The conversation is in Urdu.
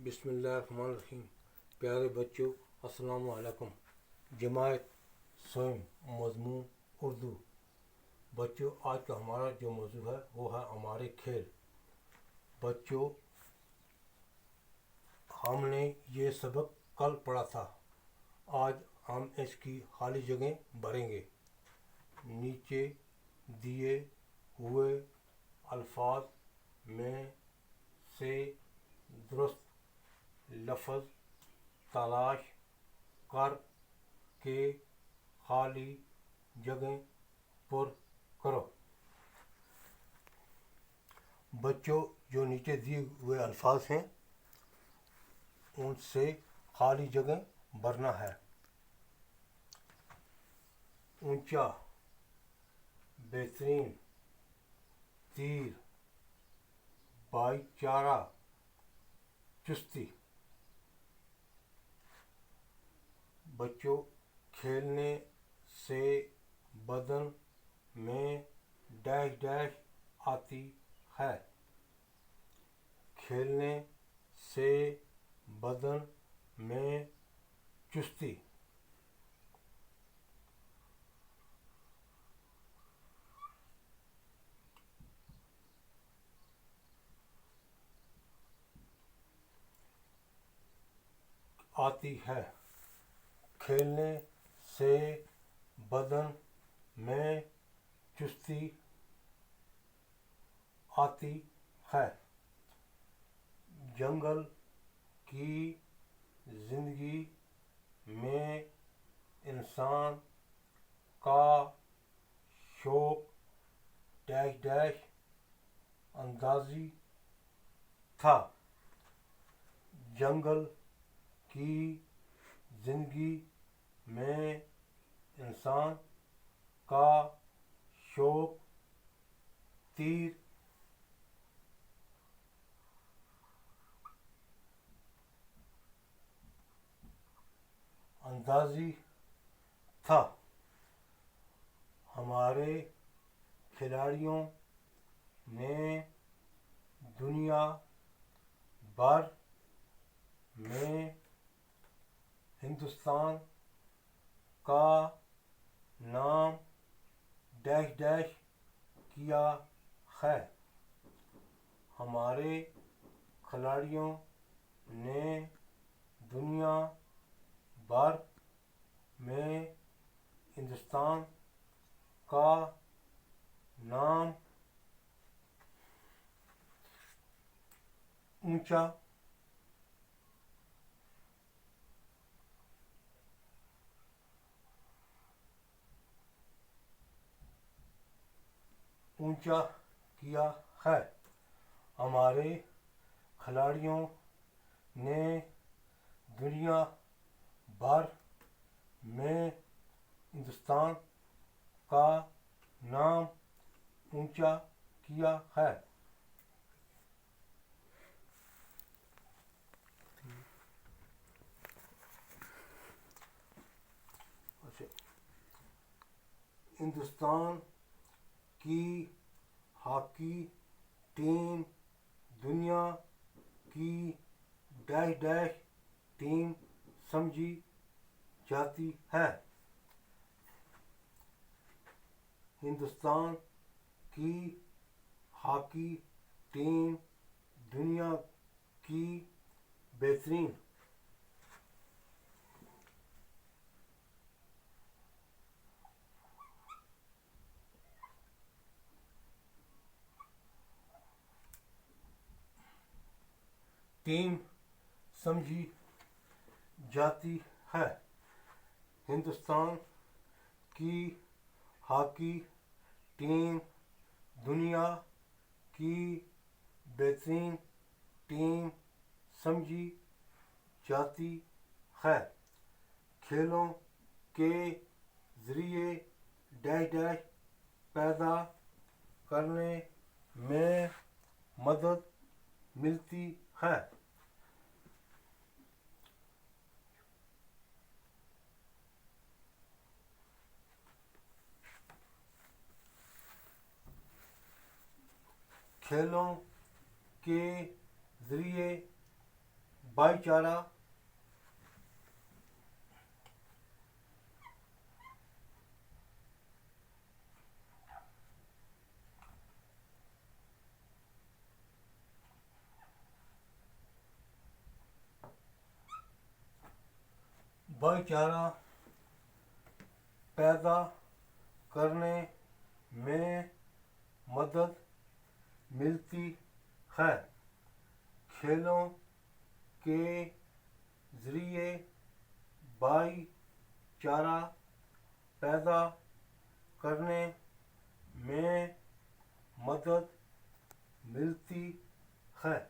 بسم اللہ الرحمن الرحیم۔ پیارے بچوں، السلام علیکم۔ جماعت سوئم، مضمون اردو۔ بچوں، آج کا ہمارا جو موضوع ہے وہ ہے ہمارے کھیل۔ بچوں، ہم نے یہ سبق کل پڑھا تھا، آج ہم اس کی خالی جگہیں بھریں گے۔ نیچے دیے ہوئے الفاظ میں سے درست لفظ تلاش کر کے خالی جگہیں پر کرو۔ بچوں، جو نیچے دیے ہوئے الفاظ ہیں ان سے خالی جگہ بھرنا ہے۔ اونچا، بہترین، تیر، بھائی چارہ، چستی۔ بچوں، کھیلنے سے بدن میں ڈیش ڈیش آتی ہے۔ کھیلنے سے بدن میں چستی آتی ہے۔ کھیلنے سے بدن میں چستی آتی ہے۔ جنگل کی زندگی میں انسان کا شوق ڈیش ڈیش اندازی تھا۔ جنگل کی زندگی میں انسان کا شوق تیر اندازی تھا۔ ہمارے کھلاڑیوں نے دنیا بھر میں ہندوستان کا نام ڈیش ڈیش کیا ہے۔ ہمارے کھلاڑیوں نے دنیا بھر میں ہندوستان کا نام اونچا کیا ہے۔ ہمارے کھلاڑیوں نے دنیا بھر میں ہندوستان کا نام اونچا کیا ہے۔ ہندوستان کی ہاکی ٹیم دنیا کی ڈیش ڈیش ٹیم سمجھی جاتی ہے۔ ہندوستان کی ہاکی ٹیم دنیا کی بہترین ٹیم سمجھی جاتی ہے۔ ہندوستان کی ہاکی ٹیم دنیا کی بہترین ٹیم سمجھی جاتی ہے۔ کھیلوں کے ذریعے ڈیش ڈیش پیدا کرنے میں مدد ملتی ہے۔ کھیلوں کے ذریعے بھائی چارہ پیدا کرنے میں مدد ملتی ہے۔ کھیلوں کے ذریعے بھائی چارہ پیدا کرنے میں مدد ملتی ہے۔